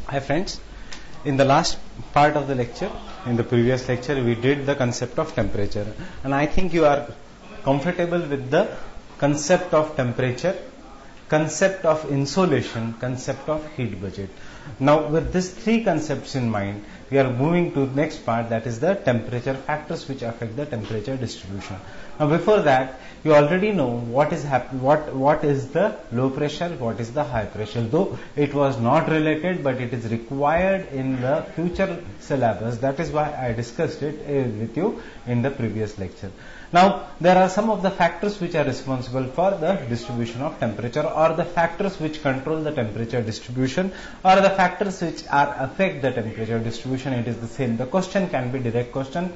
Hi friends, in the last part of the lecture, in the previous lecture, we did the concept of temperature, and I think you are comfortable with the concept of temperature, concept of insolation, concept of heat budget. Now with these three concepts in mind, we are moving to the next part, that is the temperature factors which affect the temperature distribution. Now before that, you already know what is what is the low pressure, what is the high pressure, though it was not related, but it is required in the future syllabus. That is why I discussed it with you in the previous lecture. Now there are some of the factors which are responsible for the distribution of temperature, or the factors which control the temperature distribution, or the factors which affect the temperature distribution. It is the same. The question can be direct question: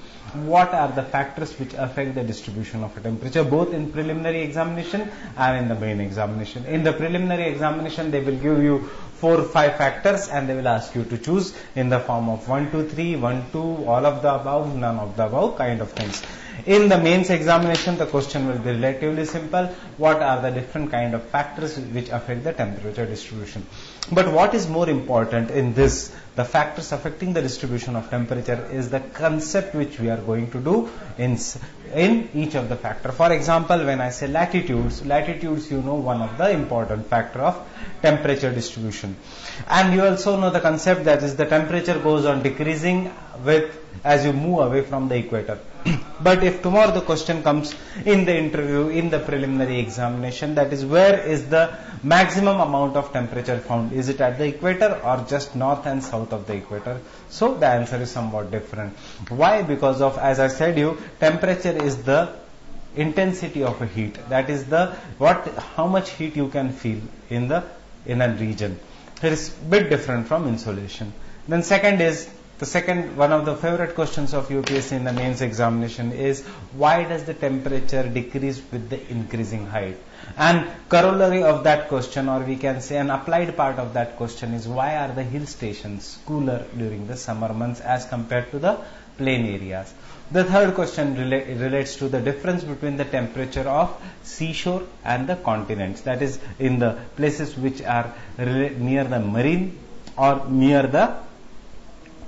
what are the factors which affect the distribution of a temperature, both in preliminary examination and in the main examination. In the preliminary examination, they will give you 4 or 5 factors and they will ask you to choose in the form of 1, 2, 3, 1, 2, all of the above, none of the above kind of things. In the mains examination, the question will be relatively simple: what are the different kind of factors which affect the temperature distribution. But what is more important in this, the factors affecting the distribution of temperature, is the concept which we are going to do in each of the factor. For example, when I say latitudes, you know one of the important factor of temperature distribution. And you also know the concept that is the temperature goes on decreasing with as you move away from the equator. But if tomorrow the question comes in the interview, in the preliminary examination, that is where is the maximum amount of temperature found? Is it at the equator or just north and south of the equator? So the answer is somewhat different. Why? Because of, as I said you, temperature is the intensity of a heat. That is the how much heat you can feel in a region. It is a bit different from insolation. Then one of the favorite questions of UPSC in the mains examination is: why does the temperature decrease with the increasing height? And corollary of that question, or we can say an applied part of that question, is: why are the hill stations cooler during the summer months as compared to the plain areas? The third question relates to the difference between the temperature of seashore and the continents, that is in the places which are near the marine or near the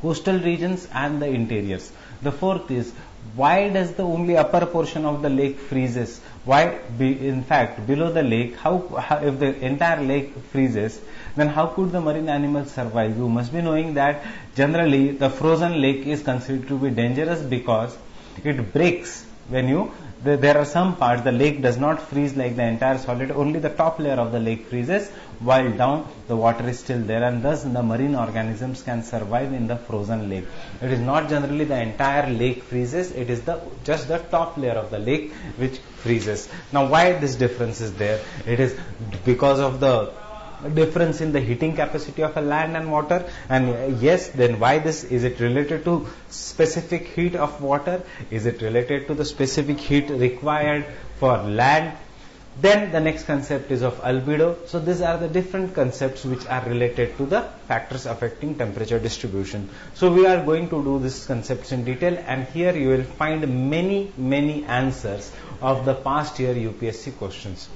coastal regions and the interiors. The fourth is: why does the only upper portion of the lake freezes? Why, in fact, below the lake, how if the entire lake freezes, then how could the marine animals survive? You must be knowing that generally the frozen lake is considered to be dangerous because it breaks when there are some parts the lake does not freeze like the entire solid, only the top layer of the lake freezes, while down the water is still there, and thus the marine organisms can survive in the frozen lake. It is not generally the entire lake freezes, it is just the top layer of the lake which freezes. Now why this difference is there? It is because of the difference in the heating capacity of a land and water. And yes, then why this? Is it related to specific heat of water? Is it related to the specific heat required for land? Then the next concept is of albedo. So these are the different concepts which are related to the factors affecting temperature distribution. So we are going to do these concepts in detail, and here you will find many answers of the past year UPSC questions.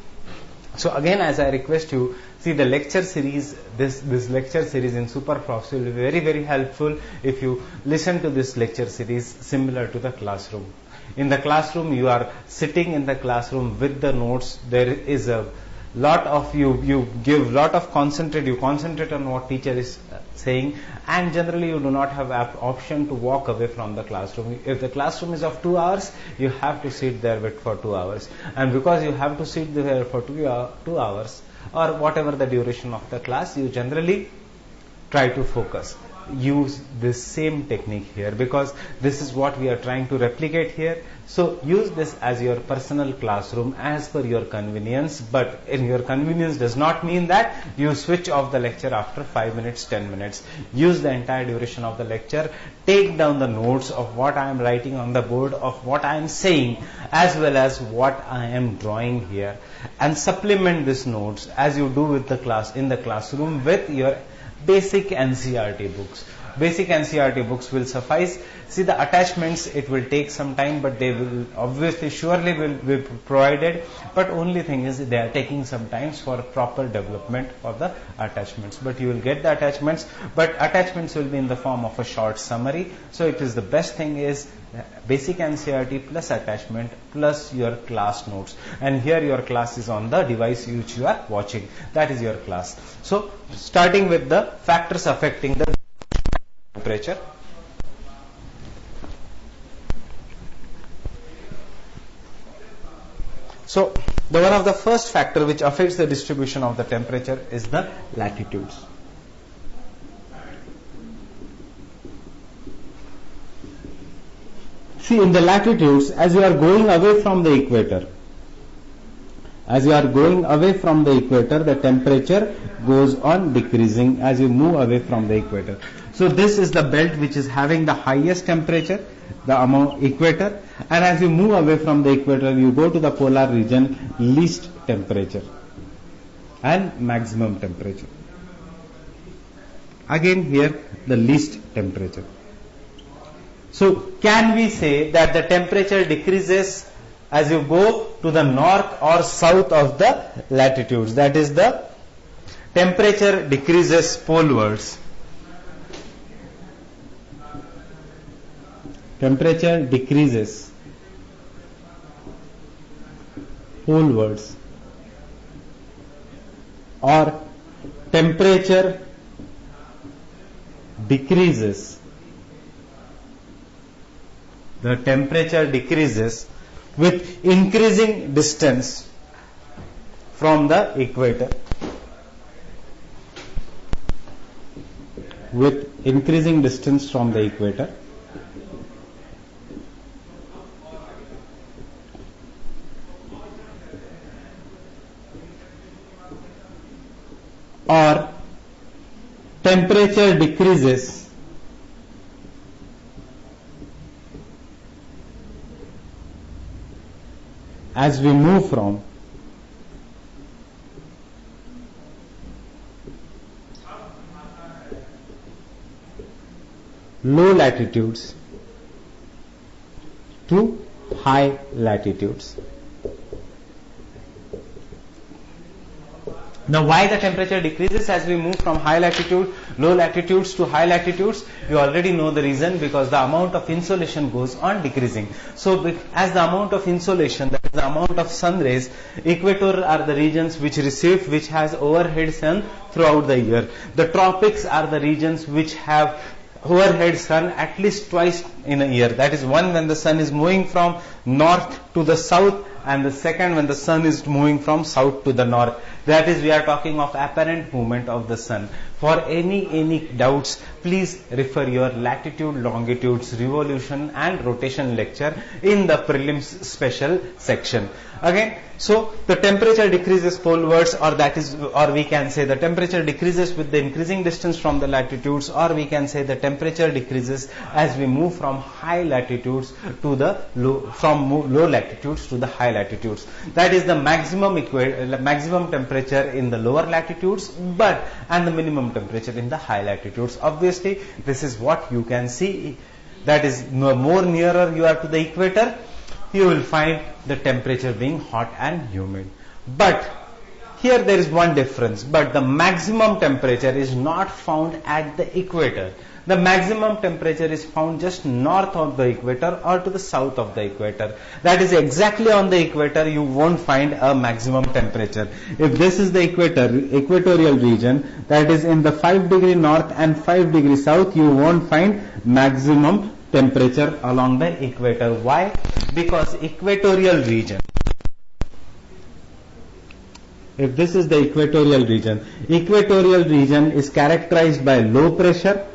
So again, as I request you, see the lecture series, this lecture series in SuperProfs will be very helpful if you listen to this lecture series similar to the classroom. In the classroom, you are sitting in the classroom with the notes. There is a lot of you give lot of concentrate. You concentrate on what teacher is saying, and generally you do not have option to walk away from the classroom. If the classroom is of 2 hours, you have to sit there for 2 hours, and because you have to sit there for 2 hours or whatever the duration of the class, you generally try to focus. Use this same technique here, because this is what we are trying to replicate here. So use this as your personal classroom as per your convenience, but in your convenience does not mean that you switch off the lecture after 5 minutes, 10 minutes. Use the entire duration of the lecture. Take down the notes of what I am writing on the board, of what I am saying, as well as what I am drawing here, and supplement these notes as you do with the class in the classroom with your basic NCERT books. Basic NCERT books will suffice. See, the attachments, it will take some time, but they will obviously surely will be provided. But only thing is they are taking some time for proper development of the attachments. But you will get the attachments, but attachments will be in the form of a short summary. So it is the best thing is basic NCERT plus attachment plus your class notes. And here your class is on the device which you are watching. That is your class. So starting with the factors affecting the temperature. So the one of the first factor which affects the distribution of the temperature is the latitudes. See, in the latitudes, as you are going away from the equator, the temperature goes on decreasing as you move away from the equator. So this is the belt which is having the highest temperature, the amount equator, and as you move away from the equator, you go to the polar region, least temperature and maximum temperature. Again here the least temperature. So can we say that the temperature decreases as you go to the north or south of the latitudes? That is, the temperature decreases polewards. Temperature decreases polewards, or temperature decreases. The temperature decreases with increasing distance from the equator. With increasing distance from the equator. Or temperature decreases as we move from low latitudes to high latitudes. Now, why the temperature decreases as we move from low latitudes to high latitudes? You already know the reason, because the amount of insolation goes on decreasing. So, as the amount of insolation, that is the amount of sun rays, equator are the regions which has overhead sun throughout the year. The tropics are the regions which have overhead sun at least twice in a year. That is, one when the sun is moving from north to the south, and the second when the sun is moving from south to the north. That is, we are talking of apparent movement of the sun. For any doubts, please refer your latitude, longitudes, revolution and rotation lecture in the prelims special section. Again, so the temperature decreases polewards, or we can say the temperature decreases with the increasing distance from the latitudes, or we can say the temperature decreases as we move from high latitudes to the low latitudes to the high latitudes. That is the maximum temperature in the lower latitudes, and the minimum temperature in the high latitudes. Obviously, this is what you can see. That is, more nearer you are to the equator, you will find the temperature being hot and humid. But here there is one difference. But the maximum temperature is not found at the equator. The maximum temperature is found just north of the equator or to the south of the equator. That is, exactly on the equator you won't find a maximum temperature. If this is the equatorial region, that is in the 5 degree north and 5 degree south, you won't find maximum temperature along the equator. Why? Because equatorial region, if this is the equatorial region is characterized by low pressure,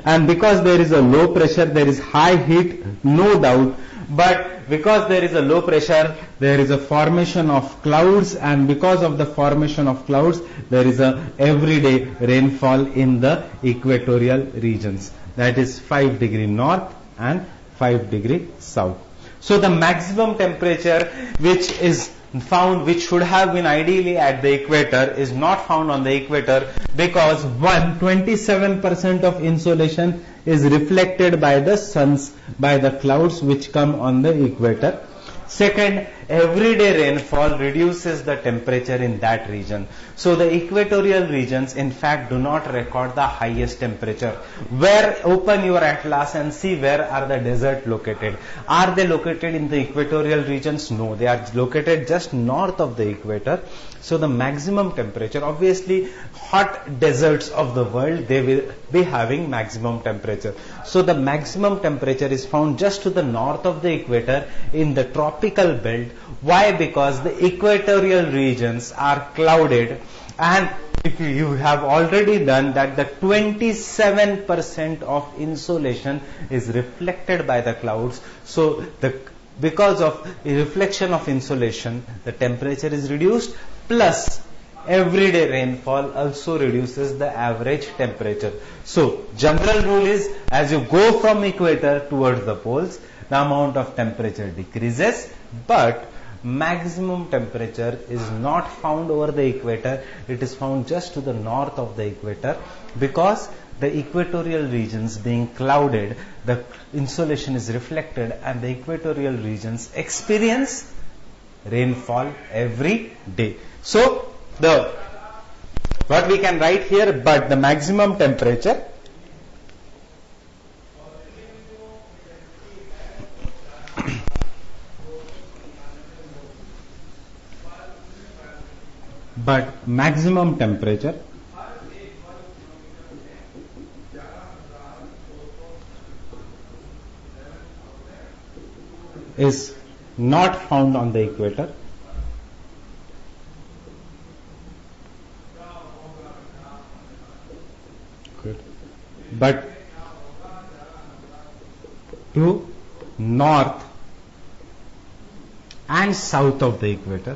and because there is a low pressure, there is high heat, no doubt, but because there is a low pressure, there is a formation of clouds, and because of the formation of clouds, there is a everyday rainfall in the equatorial regions. That is 5 degree north and 5 degree south. So the maximum temperature which is found, which should have been ideally at the equator, is not found on the equator because 27% of insolation is reflected by the by the clouds which come on the equator. Second, everyday rainfall reduces the temperature in that region. So the equatorial regions in fact do not record the highest temperature. Open your atlas and see where are the deserts located. Are they located in the equatorial regions? No, they are located just north of the equator. So the maximum temperature, obviously hot deserts of the world, they will be having maximum temperature. So the maximum temperature is found just to the north of the equator in the tropical belt. Why? Because the equatorial regions are clouded, and if you have already done that, the 27% of insolation is reflected by the clouds. So because of reflection of insolation, the temperature is reduced, plus everyday rainfall also reduces the average temperature. So general rule is, as you go from equator towards the poles, the amount of temperature decreases, but maximum temperature is not found over the equator. It is found just to the north of the equator, because the equatorial regions being clouded, the insolation is reflected, and the equatorial regions experience rainfall every day. So what we can write here, but the maximum temperature is not found on the equator. Good. But to north and south of the equator.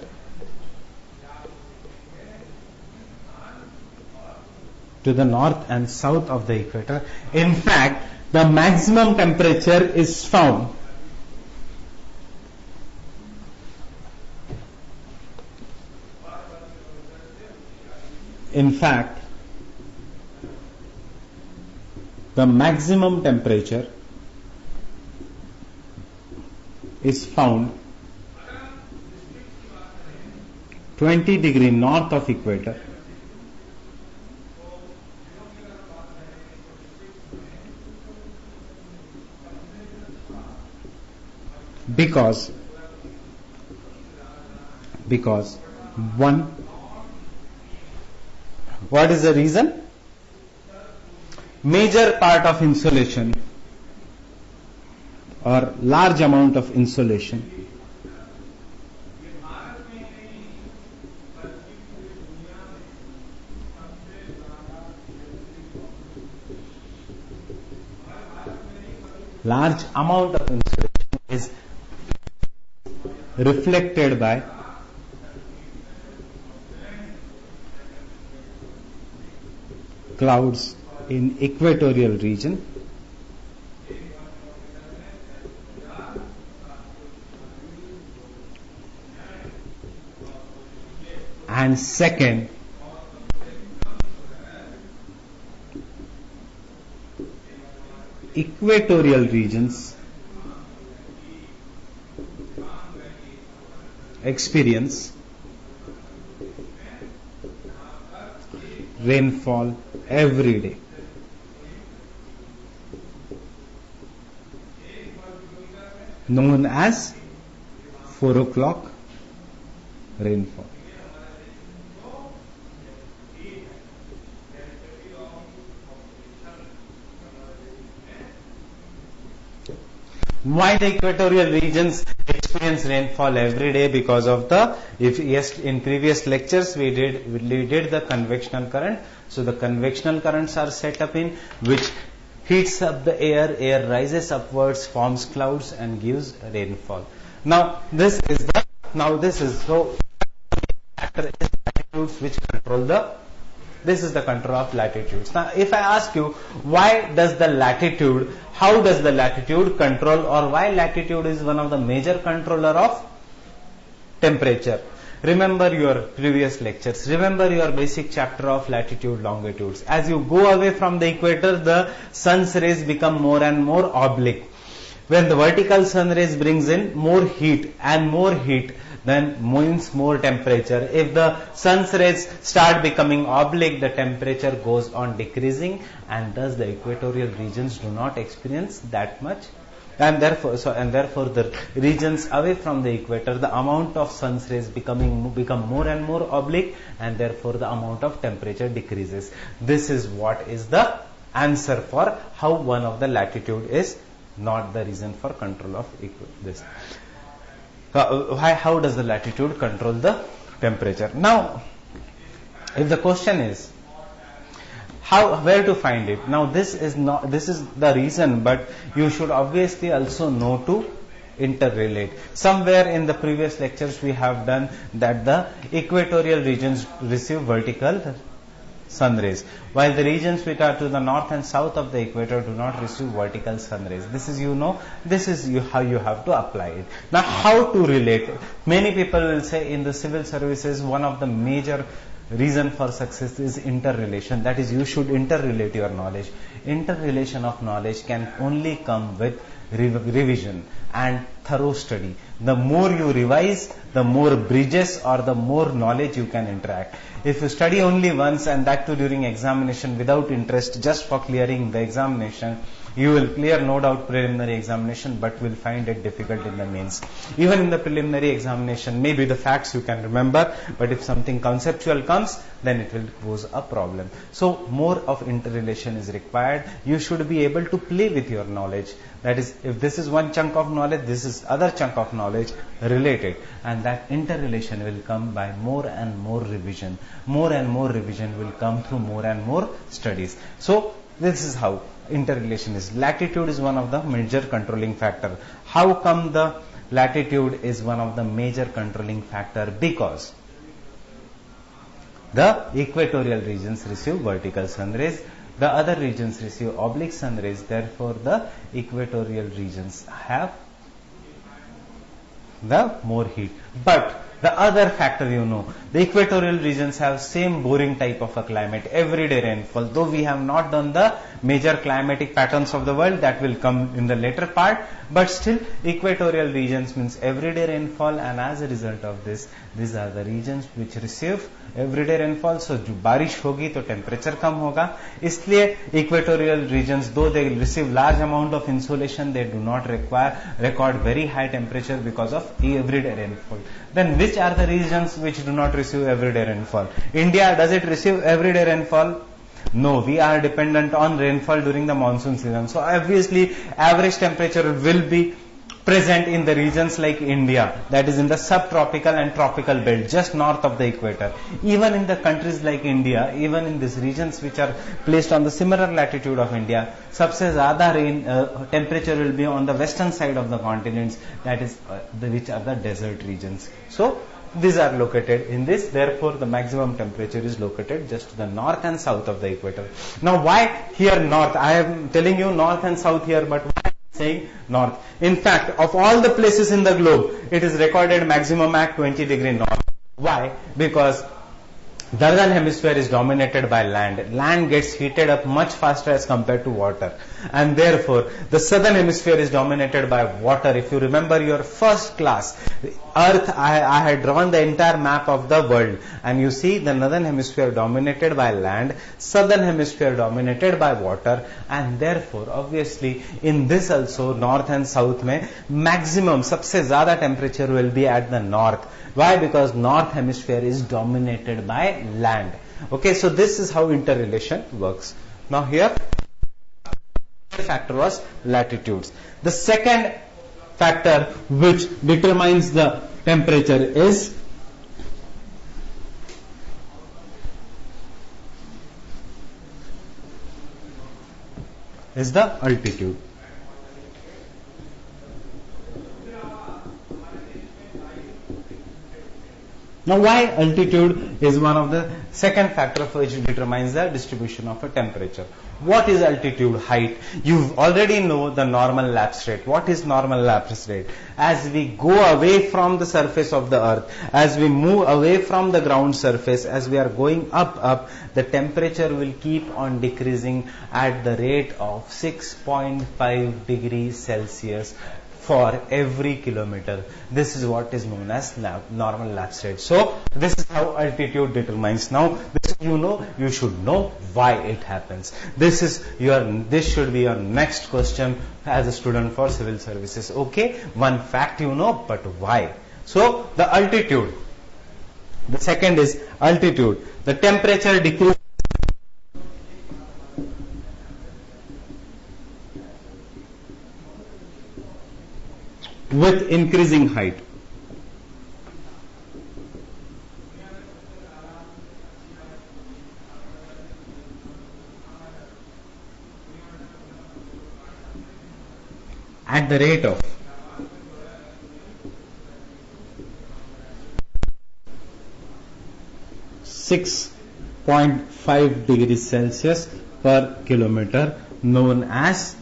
To the north and south of the equator. In fact, the maximum temperature is found the maximum temperature is found 20 degrees north of equator, because what is the reason? Major part of insolation or large amount of insolation is reflected by clouds in equatorial region, and second, equatorial regions experience rainfall every day. Known as 4 o'clock rainfall. Why the equatorial regions experience rainfall every day? Because of in previous lectures we did the convectional current. So the convectional currents are set up in which heats up the air rises upwards, forms clouds and gives rainfall. Now this is latitudes which control this is the control of latitudes. Now if I ask you, how does the latitude control, or why latitude is one of the major controller of temperature. Remember your previous lectures. Remember your basic chapter of latitude, longitudes. As you go away from the equator, the sun's rays become more and more oblique. When the vertical sun rays brings in more heat, and more heat then means more temperature. If the sun's rays start becoming oblique, the temperature goes on decreasing, and thus the equatorial regions do not experience that much. And therefore the regions away from the equator, the amount of sun's rays become more and more oblique, and therefore the amount of temperature decreases. This is what is the answer for how one of the latitude is not the reason for control of this. How does the latitude control the temperature? Now, if the question is where to find it? Now this is the reason, but you should obviously also know to interrelate. Somewhere in the previous lectures we have done that the equatorial regions receive vertical sun rays, while the regions which are to the north and south of the equator do not receive vertical sun rays. This is how you have to apply it. Now how to relate? Many people will say in the civil services one of the major reason for success is interrelation. That is, you should interrelate your knowledge. Interrelation of knowledge can only come with revision and thorough study. The more you revise, the more bridges or the more knowledge you can interact. If you study only once, and that too during examination without interest, just for clearing the examination, you will clear no doubt preliminary examination, but will find it difficult in the mains. Even in the preliminary examination, maybe the facts you can remember, but if something conceptual comes, then it will pose a problem. So more of interrelation is required. You should be able to play with your knowledge. That is, if this is one chunk of knowledge, this is other chunk of knowledge related, and that interrelation will come by more and more revision. More and more revision will come through more and more studies. So this is how interrelation is. Latitude is one of the major controlling factor. How come the latitude is one of the major controlling factor? Because the equatorial regions receive vertical sun rays, the other regions receive oblique sun rays. Therefore the equatorial regions have the more heat. But the other factor, the equatorial regions have same boring type of a climate, everyday rainfall. Though we have not done the major climatic patterns of the world, that will come in the later part, but still equatorial regions means everyday rainfall, and as a result of this, these are the regions which receive everyday rainfall. So जो बारिश होगी तो temperature कम होगा. इसलिए equatorial regions, though they receive large amount of insolation, they do not record very high temperature because of everyday rainfall. Then which are the regions which do not receive everyday rainfall? India, does it receive everyday rainfall? No, we are dependent on rainfall during the monsoon season. So obviously average temperature will be present in the regions like India, that is in the subtropical and tropical belt just north of the equator. Even in the countries like India, even in these regions which are placed on the similar latitude of India, सबसे ज़्यादा rain temperature will be on the western side of the continents, that is which are the desert regions. So these are located in this, therefore the maximum temperature is located just to the north and south of the equator. Now why here north? I am telling you north and south here, but why saying north? In fact, of all the places in the globe, it is recorded maximum at 20 degree north. Why? Because the northern hemisphere is dominated by land. Land gets heated up much faster as compared to water, and therefore the southern hemisphere is dominated by water. If you remember your first class, Earth, I had drawn the entire map of the world, and you see the northern hemisphere dominated by land, southern hemisphere dominated by water, and therefore obviously in this also north and south में maximum सबसे ज़्यादा temperature will be at the north. Why? Because north hemisphere is dominated by land. Okay, so this is how interrelation works. Now here the factor was latitudes. The second factor which determines the temperature is the altitude. Now, why altitude is one of the second factor which determines the distribution of a temperature. What is altitude, height? You already know the normal lapse rate. What is normal lapse rate? As we go away from the surface of the earth, as we move away from the ground surface, as we are going up, the temperature will keep on decreasing at the rate of 6.5 degrees Celsius for every kilometer. This is what is known as normal lapse rate. So this is how altitude determines. Now this you should know why it happens. This should be your next question as a student for civil services. Okay, one fact you know, but why? So the altitude. The second is altitude. The temperature decreases with increasing height. At the rate of 6.5 degrees Celsius per kilometer, known as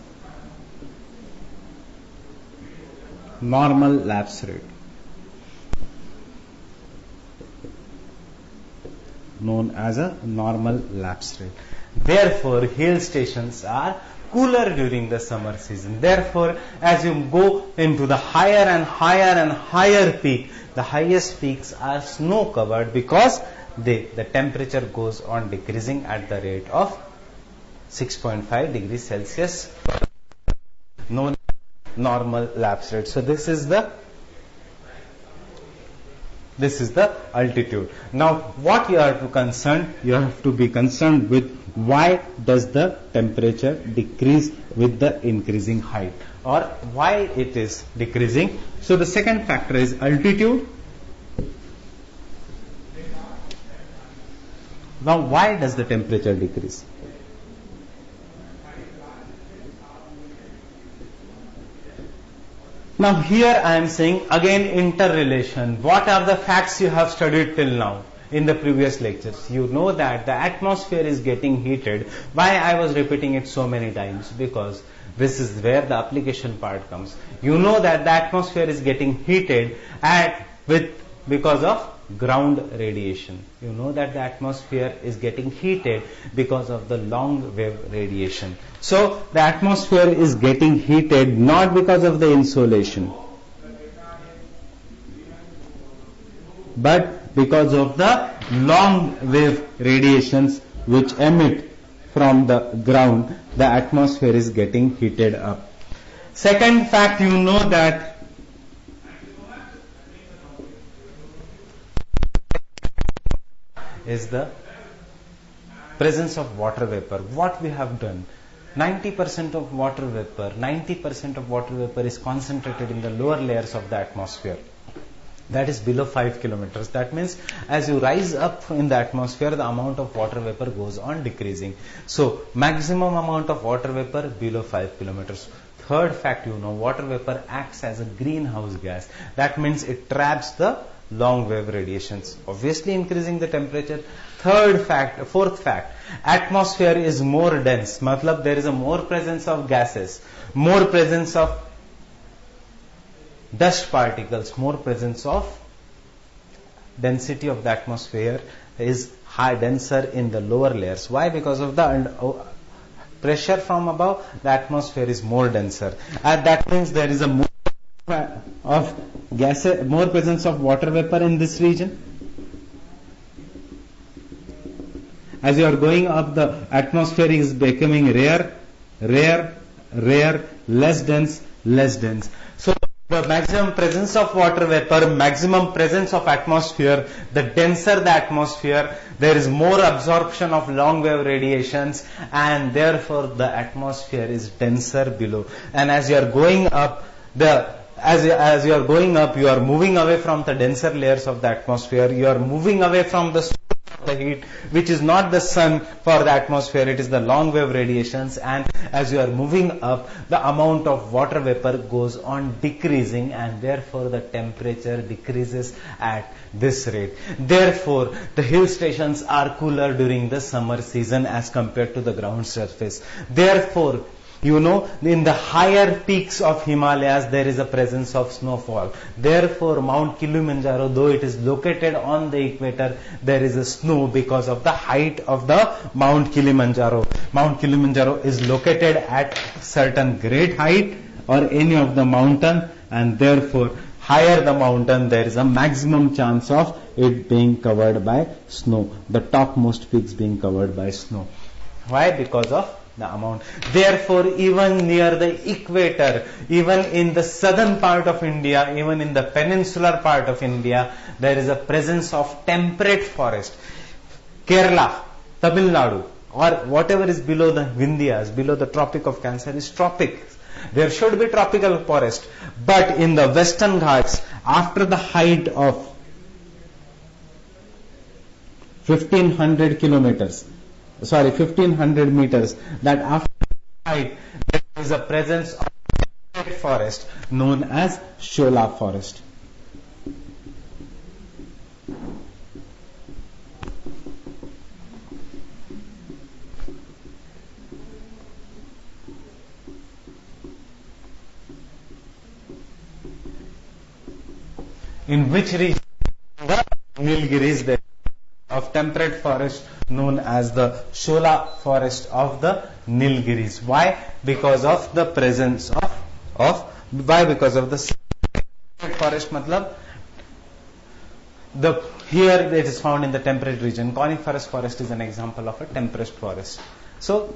normal lapse rate. Known as a normal lapse rate. Therefore, hill stations are cooler during the summer season. Therefore, as you go into the higher and higher and higher peak, the highest peaks are snow covered because the temperature goes on decreasing at the rate of 6.5 degrees Celsius, known as normal lapse rate. So this is the altitude. Now what you have to be concerned with, why does the temperature decrease with the increasing height, or why it is decreasing. So the second factor is altitude. Now why does the temperature decrease? Now here I am saying again interrelation. What are the facts you have studied till now in the previous lectures? You know that the atmosphere is getting heated. Why I was repeating it so many times? Because this is where the application part comes. You know that the atmosphere is getting heated because of ground radiation. You know that the atmosphere is getting heated because of the long wave radiation. So the atmosphere is getting heated not because of the insolation, but because of the long wave radiations which emit from the ground. The atmosphere is getting heated up. Second fact, you know that is the presence of water vapor. What we have done, 90% of water vapor is concentrated in the lower layers of the atmosphere. That is below 5 kilometers. That means as you rise up in the atmosphere, the amount of water vapor goes on decreasing. So maximum amount of water vapor below 5 kilometers. Third fact, you know, water vapor acts as a greenhouse gas. That means it traps the long wave radiations, obviously increasing the temperature. Fourth fact, atmosphere is more dense. Matlab there is a more presence of gases, more presence of dust particles, more presence of density of the atmosphere is denser in the lower layers. Why? Because of the pressure from above, the atmosphere is more denser. That means there is a more of gases, more presence of water vapor in this region. As you are going up, the atmosphere is becoming rare, less dense. So the maximum presence of water vapor, maximum presence of atmosphere, the denser the atmosphere, there is more absorption of long wave radiations, and therefore the atmosphere is denser below. And as you are going up, as you are going up, you are moving away from the denser layers of the atmosphere, you are moving away from the source of the heat, which is not the sun for the atmosphere, it is the long wave radiations, and as you are moving up, the amount of water vapor goes on decreasing, and therefore the temperature decreases at this rate. Therefore, the hill stations are cooler during the summer season as compared to the ground surface. Therefore, you know, in the higher peaks of Himalayas, there is a presence of snowfall. Therefore, Mount Kilimanjaro, though it is located on the equator, there is a snow because of the height of the Mount Kilimanjaro. Mount Kilimanjaro is located at certain great height or any of the mountain, and therefore, higher the mountain, there is a maximum chance of it being covered by snow. The topmost peaks being covered by snow. Why? Because of the amount. Therefore, even near the equator, even in the southern part of India, even in the peninsular part of India, there is a presence of temperate forest. Kerala, Tamil Nadu, or whatever is below the Vindhyas, below the Tropic of Cancer is tropic. There should be tropical forest. But in the Western Ghats, after the height of 1500 meters, that after height there is a presence of forest known as Shola forest. In which region? The Nilgiris, there of temperate forest known as the Shola forest of the Nilgiris. Why? Because of the presence why? Because of the temperate forest. Matlab, here it is found in the temperate region. Coniferous forest is an example of a temperate forest. So,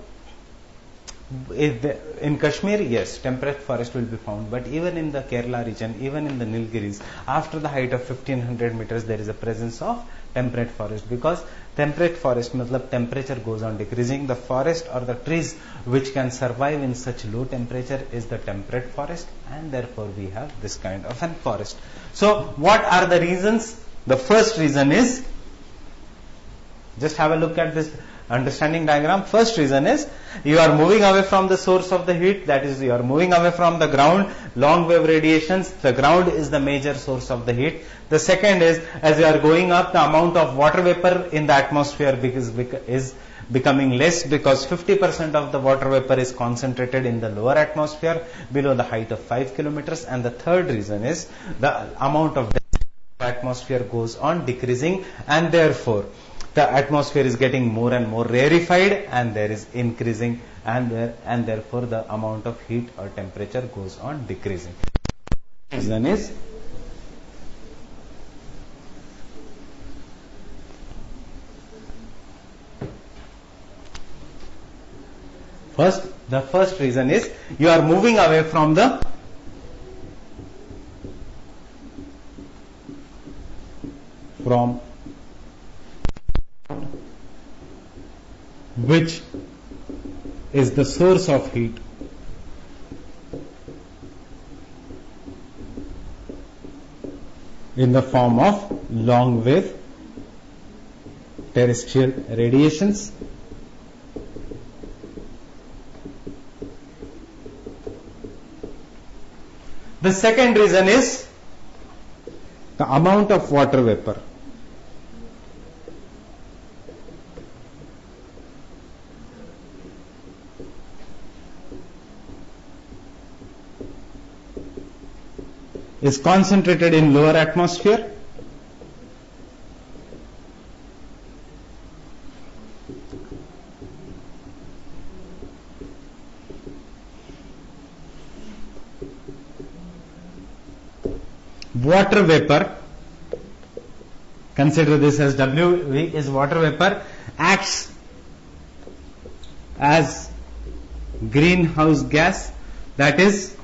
in Kashmir, yes, temperate forest will be found, but even in the Kerala region, even in the Nilgiris, after the height of 1500 meters, there is a presence of temperate forest, because temperate forest, matlab temperature goes on decreasing. The forest or the trees which can survive in such low temperature is the temperate forest, and therefore we have this kind of an forest. So, what are the reasons? The first reason is, just have a look at this understanding diagram. First reason is you are moving away from the source of the heat, that is you are moving away from the ground, long wave radiations. The ground is the major source of the heat. The second is, as you are going up, the amount of water vapor in the atmosphere is becoming less, because 50% of the water vapor is concentrated in the lower atmosphere below the height of 5 kilometers. And the third reason is the amount of atmosphere goes on decreasing, and therefore the atmosphere is getting more and more rarefied, and there is increasing, and therefore the amount of heat or temperature goes on decreasing. Reason is the first reason is you are moving away from the which is the source of heat in the form of long wave terrestrial radiations. The second reason is the amount of water vapor. Is concentrated in lower atmosphere. Water vapor, consider this as WV, is water vapor, acts as greenhouse gas, that is,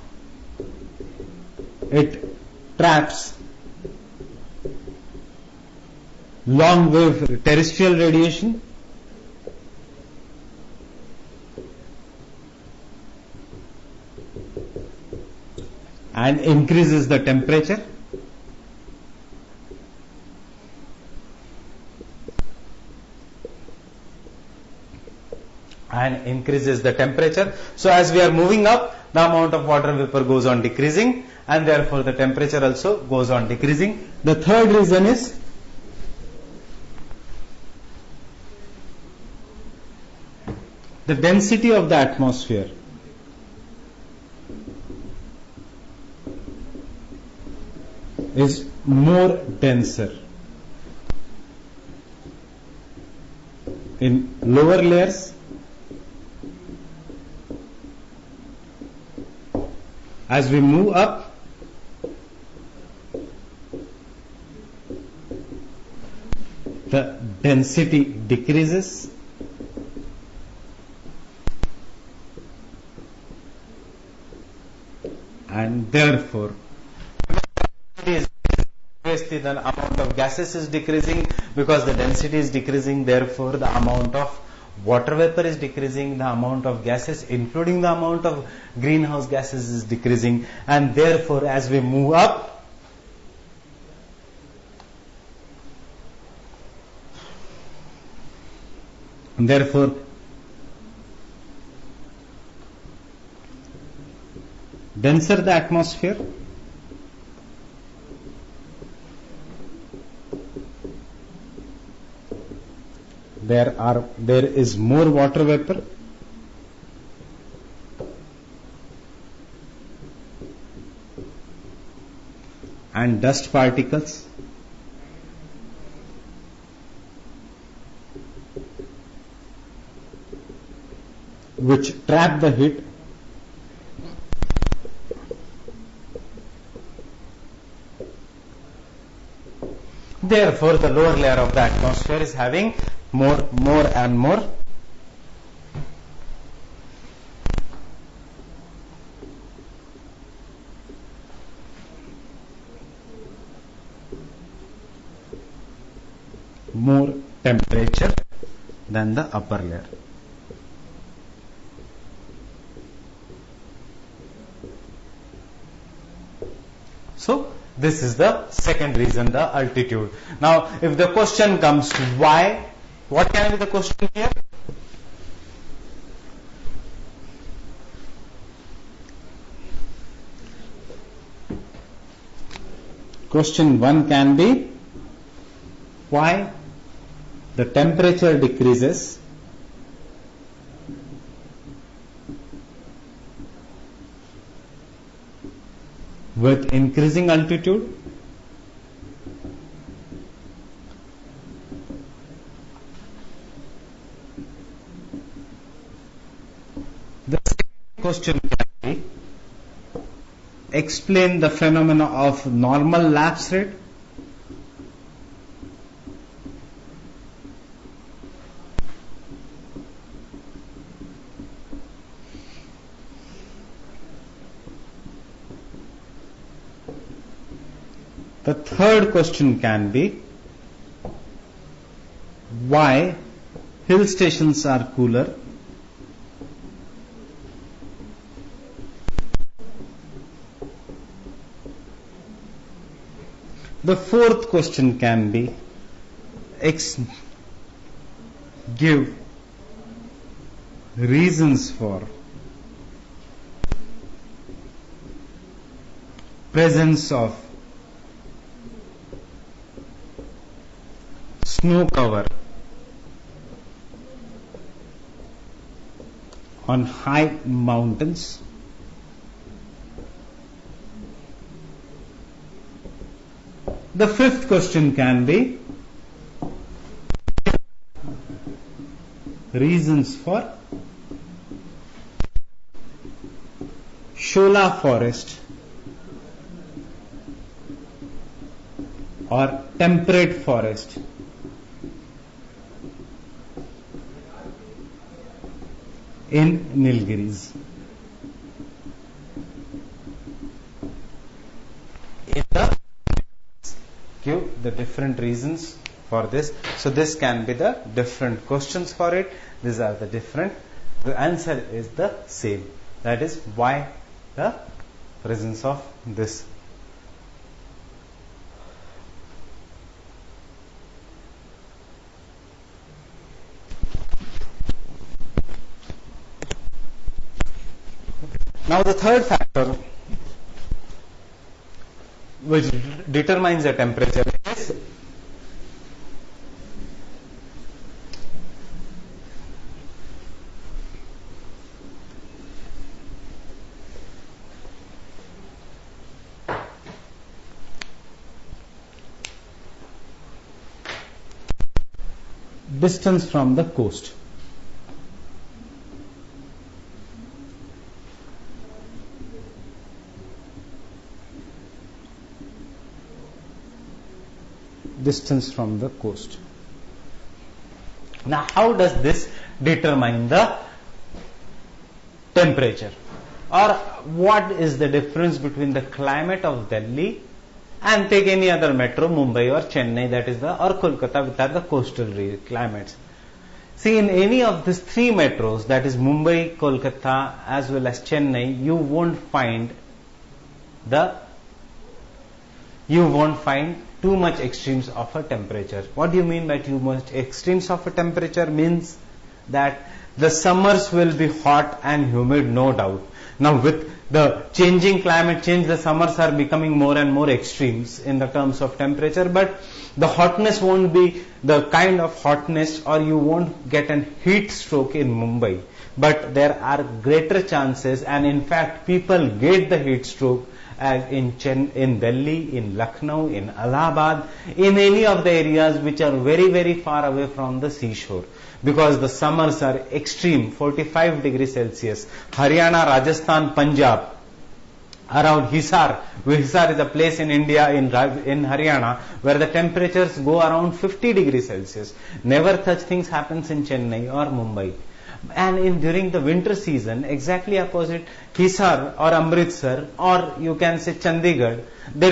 it traps long wave terrestrial radiation and increases the temperature. and increases the temperature. So as we are moving up, the amount of water vapor goes on decreasing, and therefore the temperature also goes on decreasing. The third reason is the density of the atmosphere is more denser in lower layers. As we move up, the density decreases, and therefore obviously the amount of gases is decreasing because the density is decreasing, therefore the amount of water vapor is decreasing, the amount of gases including the amount of greenhouse gases is decreasing, and therefore as we move up, therefore denser the atmosphere, there is more water vapor, and dust particles, which trap the heat therefore the lower layer of the atmosphere is having more and more temperature than the upper layer. So this is the second reason, the altitude. Now if the question comes why, what can be the question here? Question 1 can be why the temperature decreases with increasing altitude. The second question can be explain the phenomena of normal lapse rate. The third question can be why hill stations are cooler. The fourth question can be give reasons for presence of snow cover on high mountains. The fifth question can be reasons for Shola forest or temperate forest in Nilgiris. Give the different reasons for this. So this can be the different questions for it. These are the different. The answer is the same. That is why the presence of this. Now the third factor which determines the temperature is distance from the coast. Distance from the coast. Now, how does this determine the temperature? Or what is the difference between the climate of Delhi and take any other metro, Mumbai or Chennai, that is or Kolkata, which are the coastal climates? See, in any of these three metros, that is Mumbai, Kolkata as well as Chennai, you won't find too much extremes of a temperature. What do you mean by too much extremes of a temperature? Means that the summers will be hot and humid, no doubt. Now with the changing climate change, the summers are becoming more and more extremes in the terms of temperature, but the hotness won't be the kind of hotness, or you won't get an heat stroke in Mumbai. But there are greater chances, and in fact people get the heat stroke as in Delhi, in Lucknow, in Allahabad, in any of the areas which are very, very far away from the seashore. Because the summers are extreme, 45 degrees Celsius. Haryana, Rajasthan, Punjab, around Hisar. Hisar is a place in India, in Haryana, where the temperatures go around 50 degrees Celsius. Never such things happens in Chennai or Mumbai. And during the winter season, exactly opposite Hisar or Amritsar, or you can say Chandigarh, they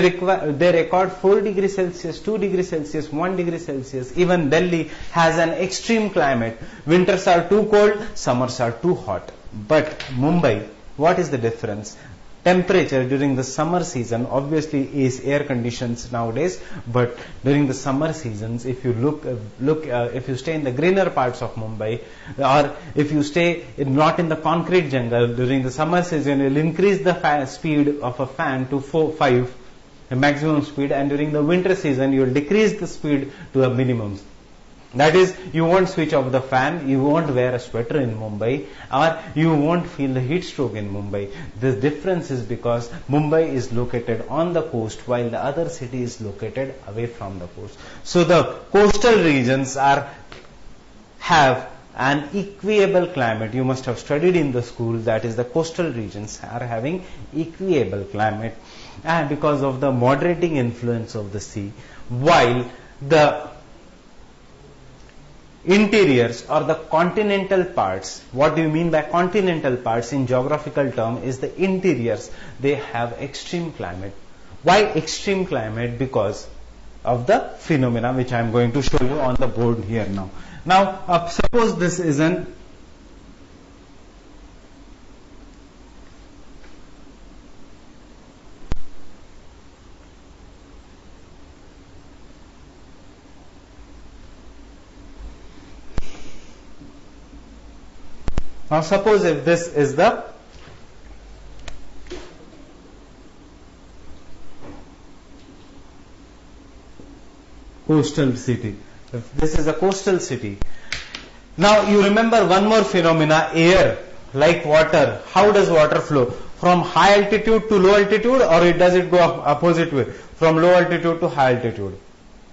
record 4 degrees Celsius, 2 degrees Celsius, 1 degree Celsius. Even Delhi has an extreme climate. Winters are too cold, summers are too hot. But Mumbai, what is the difference? Temperature during the summer season obviously is air conditions nowadays, but during the summer seasons, if you if you stay in the greener parts of Mumbai, or if you stay not in the concrete jungle during the summer season, you'll increase the speed of a fan to 5, a maximum speed, and during the winter season you'll decrease the speed to a minimum. That is, you won't switch off the fan, you won't wear a sweater in Mumbai, or you won't feel the heat stroke in Mumbai. The difference is because Mumbai is located on the coast while the other city is located away from the coast. So the coastal regions have an equable climate. You must have studied in the school, that is, the coastal regions are having equable climate, and because of the moderating influence of the sea, while the interiors or the continental parts, what do you mean by continental parts in geographical term, is the interiors, they have extreme climate. Why extreme climate? Because of the phenomena which I am going to show you on the board here now. Now suppose this is an Now suppose if this is the coastal city. If this is a coastal city. Now you remember one more phenomena, air, like water. How does water flow? From high altitude to low altitude, or does it go opposite way? From low altitude to high altitude.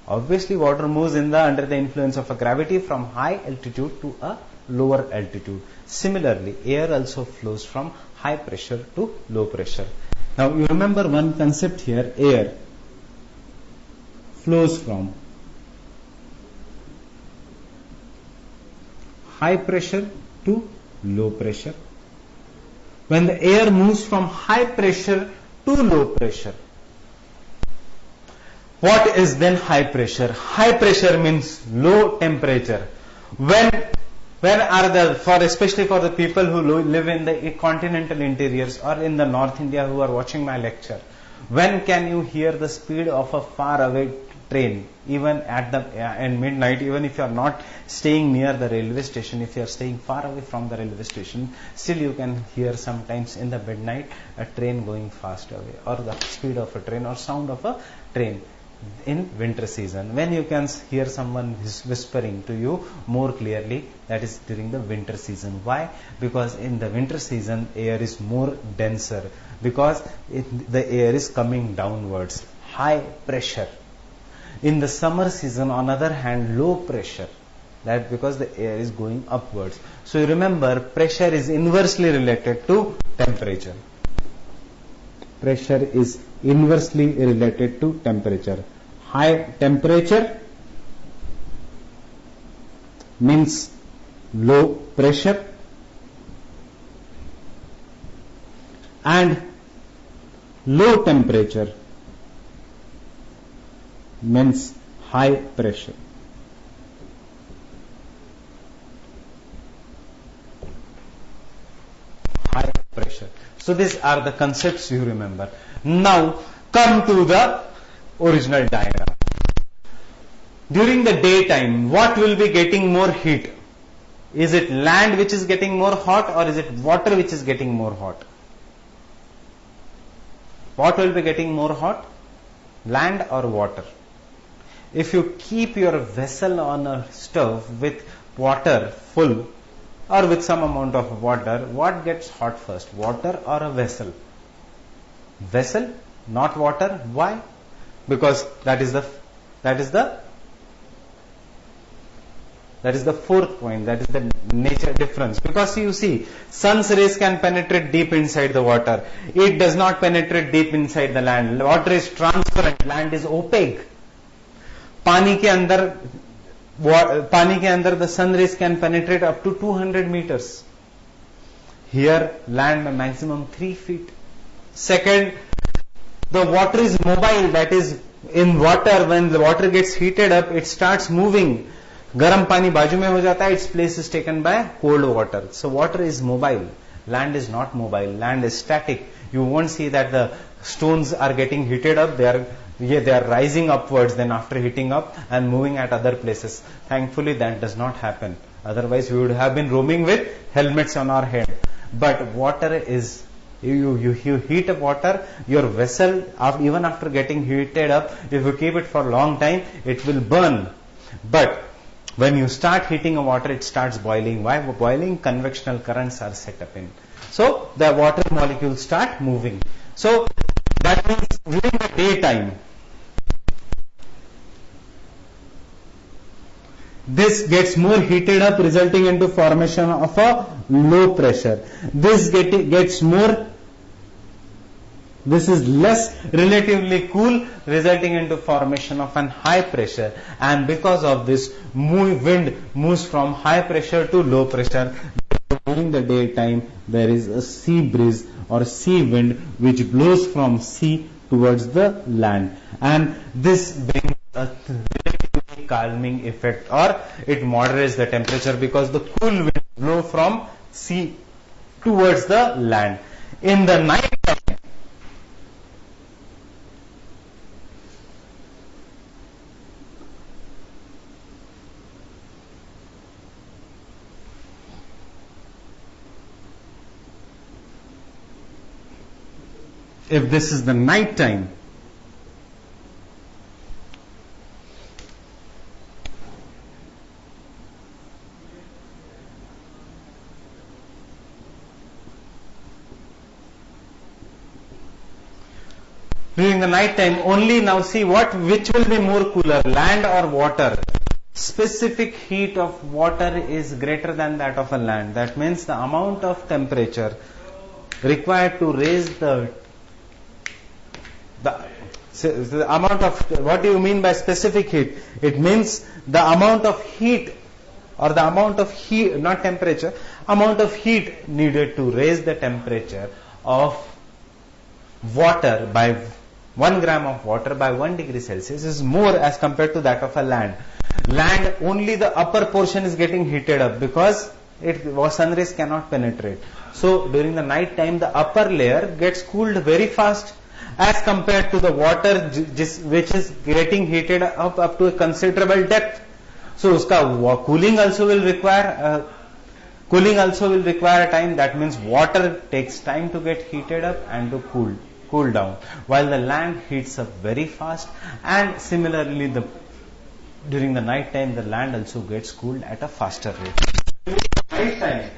Obviously water moves under the influence of a gravity from high altitude to a lower altitude. Similarly, air also flows from high pressure to low pressure. Now you remember one concept here, air flows from high pressure to low pressure. When the air moves from high pressure to low pressure, what is then high pressure? High pressure means low temperature. When are especially for the people who live in the continental interiors or in the North India who are watching my lecture, when can you hear the speed of a far away train, even at the midnight, even if you are not staying near the railway station, if you are staying far away from the railway station, still you can hear sometimes in the midnight a train going fast away, or the speed of a train or sound of a train. In winter season, when you can hear someone whispering to you more clearly, that is during the winter season. Why? Because in the winter season air is more denser, because the air is coming downwards, high pressure. In the summer season, on the other hand, low pressure, that because the air is going upwards. So you remember, pressure is inversely related to temperature. Pressure is inversely related to temperature. High temperature means low pressure, and low temperature means high pressure. High pressure. So these are the concepts you remember. Now come to the original diagram. During the daytime, what will be getting more heat? Is it land which is getting more hot, or is it water which is getting more hot? What will be getting more hot? Land or water? If you keep your vessel on a stove with water full, or with some amount of water, what gets hot first? Water or a vessel? Vessel, not water. Why? Because that is the fourth point. That is the nature difference. Because you see, sun's rays can penetrate deep inside the water. It does not penetrate deep inside the land. Water is transparent. Land is opaque. पानी के अंदर the sun rays can penetrate up to 200 meters. Here, land maximum 3 feet. Second, the water is mobile. That is, in water, when the water gets heated up, it starts moving. Garam pani बाजू में हो जाता है, its place is taken by cold water. So water is mobile. Land is not mobile. Land is static. You won't see that the stones are getting heated up. They are rising upwards, then after heating up and moving at other places. Thankfully, that does not happen. Otherwise, we would have been roaming with helmets on our head. But water is, you heat up water, your vessel, even after getting heated up, if you keep it for a long time, it will burn. But when you start heating a water, it starts boiling. Why boiling? Convectional currents are set up in. So the water molecules start moving. So that means during the daytime, this gets more heated up, resulting into formation of a low pressure. This is less relatively cool, resulting into formation of an high pressure. And because of this, wind moves from high pressure to low pressure. During the daytime, there is a sea breeze or sea wind which blows from sea towards the land. And this brings a relatively calming effect, or it moderates the temperature, because the cool wind blow from sea towards the land. In the night time, if this is the night time, during the night time only, now see which will be more cooler, land or water? Specific heat of water is greater than that of a land. That means the amount of temperature required to raise the amount of, what do you mean by specific heat? It means the amount of heat, or the amount of heat, not temperature, amount of heat needed to raise the temperature of water by 1 gram of water by 1 degree Celsius is more as compared to that of a land. Land, only the upper portion is getting heated up, because sun rays cannot penetrate. So during the night time, the upper layer gets cooled very fast, as compared to the water which is getting heated up to a considerable depth. So uska cooling also will require time. That means water takes time to get heated up and to cool down, while the land heats up very fast. And similarly, during the night time, the land also gets cooled at a faster rate. Night time,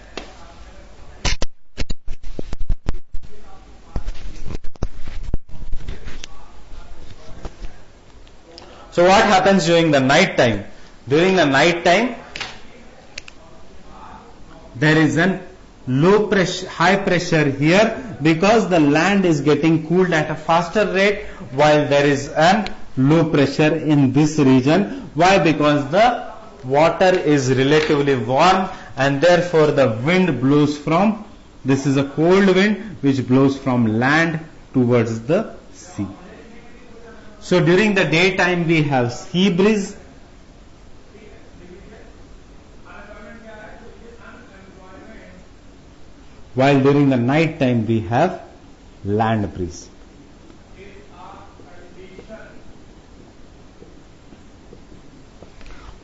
so what happens during the night time? During the night time, there is an high pressure here, because the land is getting cooled at a faster rate, while there is an low pressure in this region. Why? Because the water is relatively warm, and therefore the wind blows from, this is a cold wind which blows from land towards the sea. So during the daytime we have sea breeze, while during the night time we have land breeze.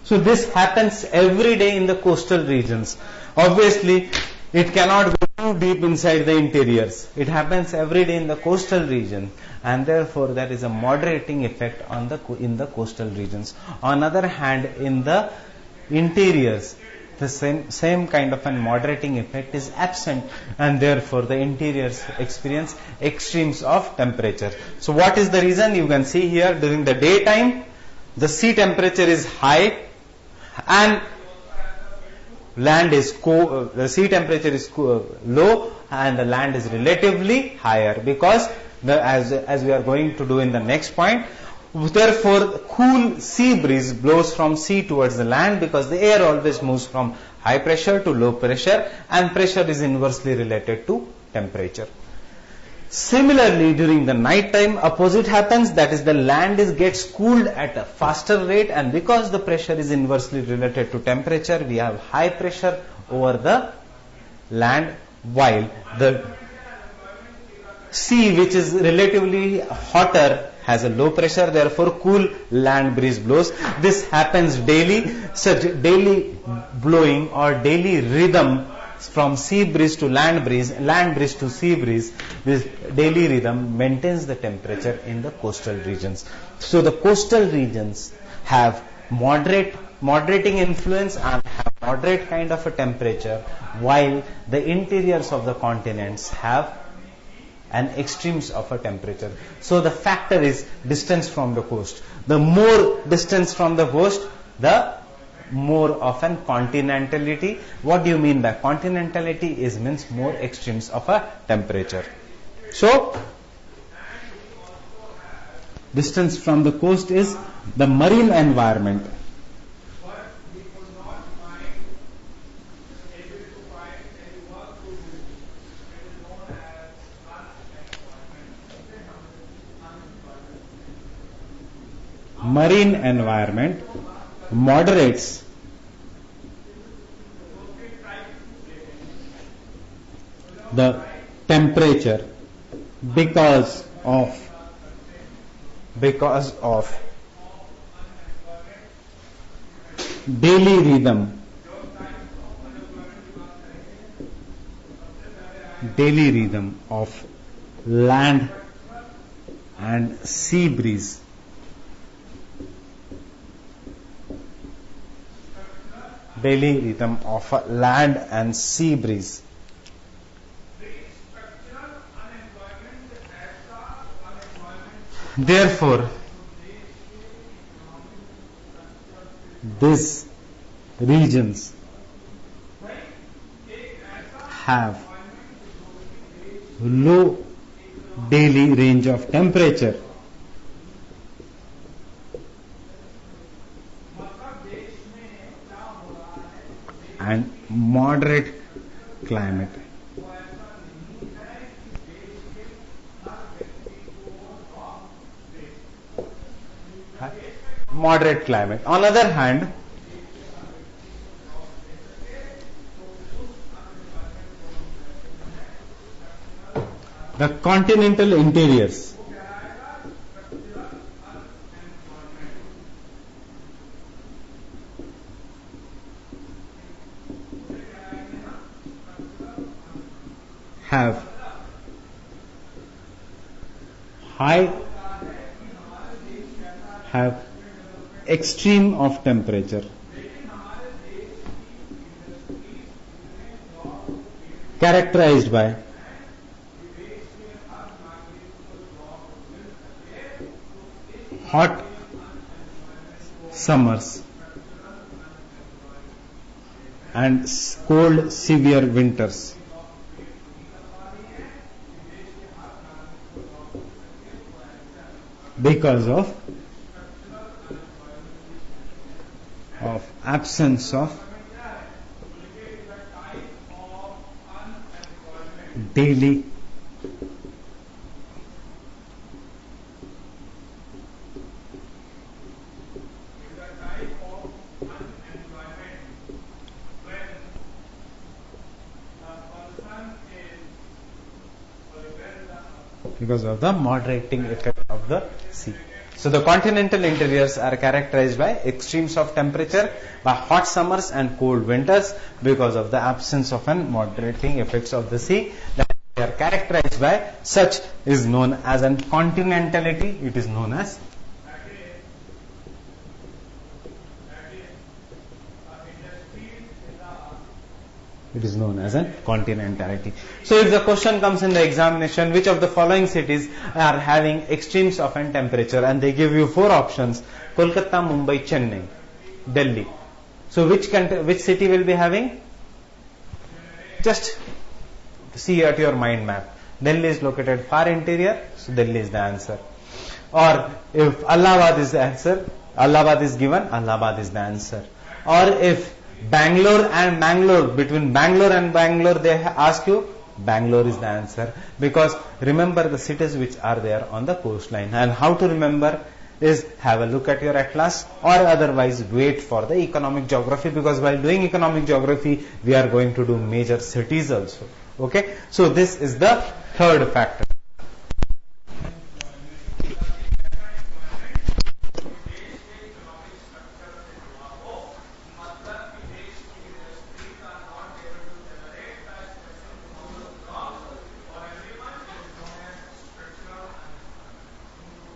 So this happens every day in the coastal regions. Obviously, it cannot go too deep inside the interiors. It happens every day in the coastal region, and therefore there is a moderating effect in the coastal regions. On the other hand, in the interiors, the same kind of a moderating effect is absent, and therefore the interiors experience extremes of temperature. So what is the reason? You can see here, during the daytime the sea temperature is high and the sea temperature is low, and the land is relatively higher, because as we are going to do in the next point, therefore cool sea breeze blows from sea towards the land, because the air always moves from high pressure to low pressure, and pressure is inversely related to temperature. Similarly, during the night time, opposite happens, that is, the land gets cooled at a faster rate, and because the pressure is inversely related to temperature, we have high pressure over the land, while the sea, which is relatively hotter, has a low pressure, therefore cool land breeze blows. This happens daily. Such daily blowing or daily rhythm from sea breeze to land breeze to sea breeze, this daily rhythm maintains the temperature in the coastal regions. So the coastal regions have moderating influence and have moderate kind of a temperature, while the interiors of the continents have an extremes of a temperature. So the factor is distance from the coast. The more distance from the coast, the more of an continentality. What do you mean by continentality? Means more extremes of a temperature. So distance from the coast is the marine environment. Marine environment moderates the temperature because of daily rhythm of land and sea breeze. Daily rhythm of land and sea breeze. Therefore, these regions have low daily range of temperature and moderate climate. Moderate climate. On the other hand, the continental interiors have high, have extreme of temperature. Characterized by hot summers and cold severe winters. Because of absence of daily because of the moderating effect of the sea. So the continental interiors are characterized by extremes of temperature, by hot summers and cold winters because of the absence of an moderating effects of the sea. That they are characterized by such is known as an continentality. It is known as an continentality. So if the question comes in the examination, which of the following cities are having extremes of an temperature, and they give you 4 options: Kolkata, Mumbai, Chennai, Delhi. So which city will be having? Just see at your mind map. Delhi is located far interior, so Delhi is the answer. Or if Allahabad is the answer, Allahabad is given, Allahabad is the answer. Or if Bangalore and Mangalore, between Bangalore and Bangalore they ask you, Bangalore is the answer. Because remember the cities which are there on the coastline. And how to remember is have a look at your atlas, or otherwise wait for the economic geography, because while doing economic geography we are going to do major cities also. Okay, so this is the third factor.